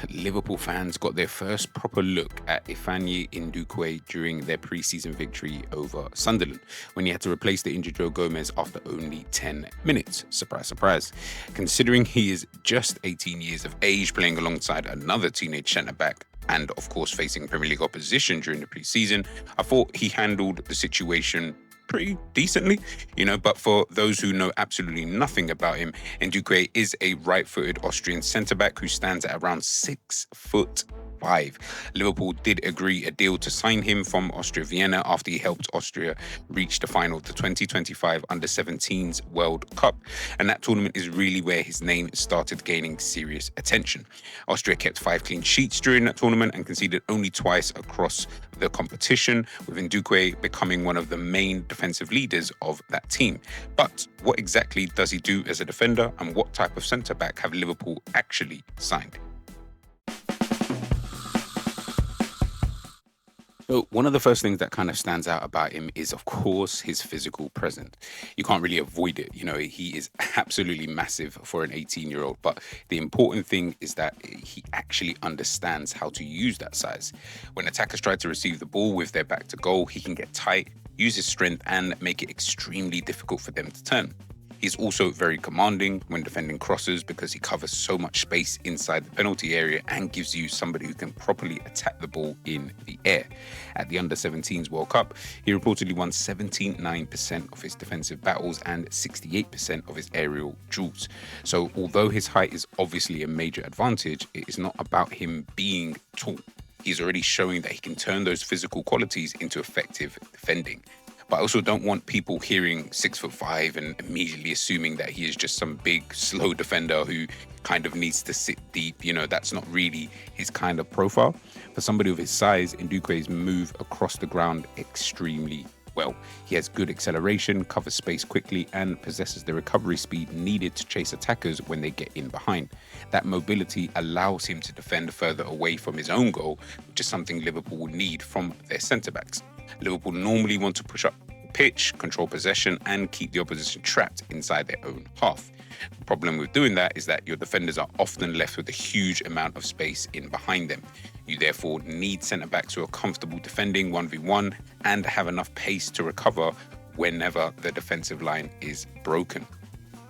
Liverpool fans got their first proper look at Ifeanyi Ndukwe during their pre-season victory over Sunderland, when he had to replace the injured Joe Gomez after only 10 minutes. Surprise, surprise. Considering he is just 18 years of age, playing alongside another teenage centre-back, and of course facing Premier League opposition during the pre-season, I thought he handled the situation pretty decently, but for those who know absolutely nothing about him, Ndukwe is a right-footed Austrian centre-back who stands at around 6'5". Liverpool did agree a deal to sign him from Austria Vienna after he helped Austria reach the final of the 2025 Under-17s World Cup, and that tournament is really where his name started gaining serious attention. Austria kept 5 clean sheets during that tournament and conceded only twice across the competition, with Ndukwe becoming one of the main defensive leaders of that team. But what exactly does he do as a defender, and what type of centre-back have Liverpool actually signed? So one of the first things that kind of stands out about him is, of course, his physical presence. You can't really avoid it. He is absolutely massive for an 18-year-old. But the important thing is that he actually understands how to use that size. When attackers try to receive the ball with their back to goal, he can get tight, use his strength, and make it extremely difficult for them to turn. He's also very commanding when defending crosses because he covers so much space inside the penalty area and gives you somebody who can properly attack the ball in the air. At the Under-17s World Cup, he reportedly won 79% of his defensive battles and 68% of his aerial duels. So although his height is obviously a major advantage, it is not about him being tall. He's already showing that he can turn those physical qualities into effective defending. But I also don't want people hearing 6'5" and immediately assuming that he is just some big, slow defender who kind of needs to sit deep. That's not really his kind of profile. For somebody of his size, Ndukwe's move across the ground extremely well. He has good acceleration, covers space quickly, and possesses the recovery speed needed to chase attackers when they get in behind. That mobility allows him to defend further away from his own goal, which is something Liverpool will need from their centre-backs. Liverpool normally want to push up pitch, control possession, and keep the opposition trapped inside their own half. The problem with doing that is that your defenders are often left with a huge amount of space in behind them. You therefore need centre-backs who are comfortable defending 1v1 and have enough pace to recover whenever the defensive line is broken.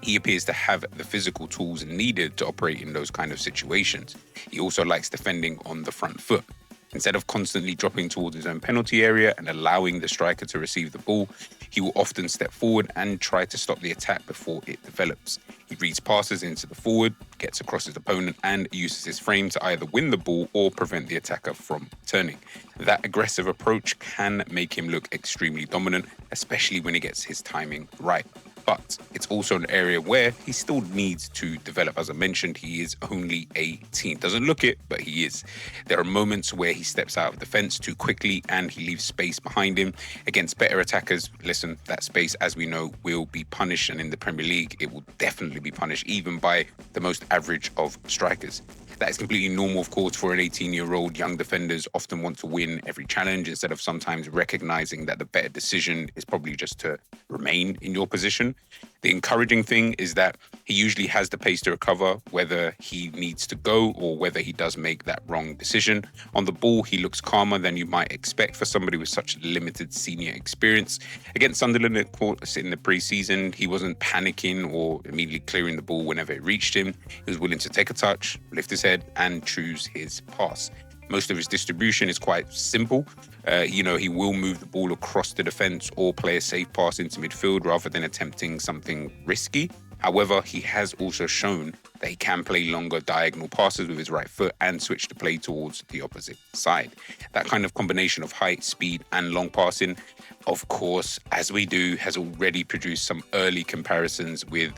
He appears to have the physical tools needed to operate in those kind of situations. He also likes defending on the front foot. Instead of constantly dropping towards his own penalty area and allowing the striker to receive the ball, he will often step forward and try to stop the attack before it develops. He reads passes into the forward, gets across his opponent, and uses his frame to either win the ball or prevent the attacker from turning. That aggressive approach can make him look extremely dominant, especially when he gets his timing right. But it's also an area where he still needs to develop. As I mentioned, he is only 18. Doesn't look it, but he is. There are moments where he steps out of defense too quickly and he leaves space behind him. Against better attackers, listen, that space, as we know, will be punished. And in the Premier League, it will definitely be punished, even by the most average of strikers. That is completely normal, of course, for an 18-year-old. Young defenders often want to win every challenge instead of sometimes recognizing that the better decision is probably just to remain in your position. The encouraging thing is that he usually has the pace to recover, whether he needs to go or whether he does make that wrong decision. On the ball, he looks calmer than you might expect for somebody with such limited senior experience. Against Sunderland, of course, in the pre-season, he wasn't panicking or immediately clearing the ball whenever it reached him. He was willing to take a touch, lift his head, and choose his pass. Most of his distribution is quite simple. He will move the ball across the defense or play a safe pass into midfield rather than attempting something risky. However, he has also shown that he can play longer diagonal passes with his right foot and switch the play towards the opposite side. That kind of combination of height, speed, and long passing, of course, as we do, has already produced some early comparisons with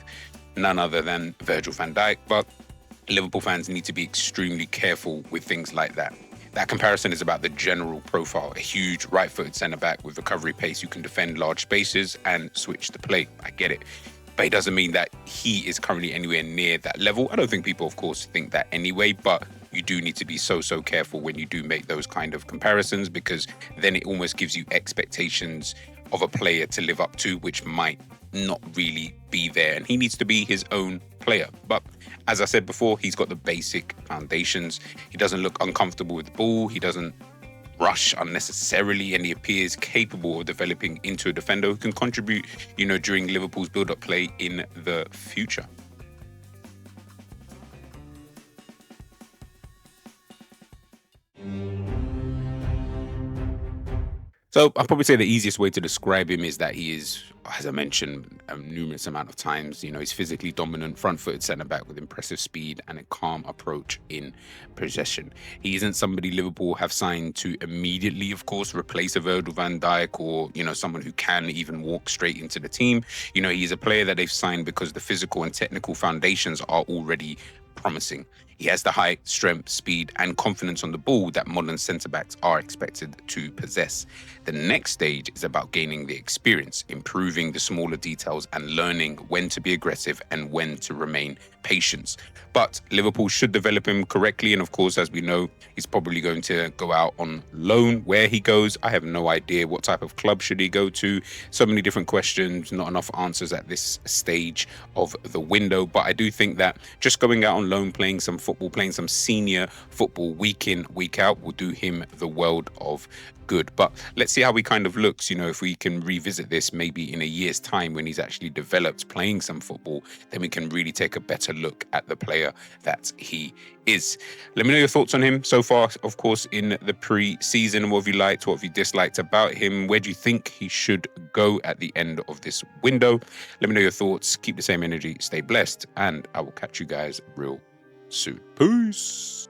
none other than Virgil van Dijk, but Liverpool fans need to be extremely careful with things like that. That comparison is about the general profile, a huge right-footed centre-back with recovery pace who can defend large spaces and switch the play. I get it. But it doesn't mean that he is currently anywhere near that level. I don't think people, of course, think that anyway, but you do need to be so careful when you do make those kind of comparisons, because then it almost gives you expectations of a player to live up to, which might not really be there. And he needs to be his own player. But As I said before, he's got the basic foundations. He doesn't look uncomfortable with the ball. He doesn't rush unnecessarily, and he appears capable of developing into a defender who can contribute, during Liverpool's build-up play in the future. So I'll probably say the easiest way to describe him is that he is, as I mentioned a numerous amount of times, he's physically dominant, front-footed centre-back with impressive speed and a calm approach in possession. He isn't somebody Liverpool have signed to immediately, of course, replace a Virgil van Dijk or, someone who can even walk straight into the team. He's a player that they've signed because the physical and technical foundations are already promising. He has the height, strength, speed, and confidence on the ball that modern centre-backs are expected to possess. The next stage is about gaining the experience, improving the smaller details, and learning when to be aggressive and when to remain patient. But Liverpool should develop him correctly, and of course, as we know, he's probably going to go out on loan. Where he goes, I have no idea. What type of club should he go to? So many different questions, not enough answers at this stage of the window. But I do think that just going out on loan, playing some football, playing some senior football week in, week out will do him the world of good. But let's see how he kind of looks, if we can revisit this maybe in a year's time when he's actually developed playing some football, then we can really take a better look at the player that he is. Let me know your thoughts on him so far, of course, in the pre-season. What have you liked? What have you disliked about him? Where do you think he should go at the end of this window? Let me know your thoughts. Keep the same energy, stay blessed, and I will catch you guys real soon. Peace.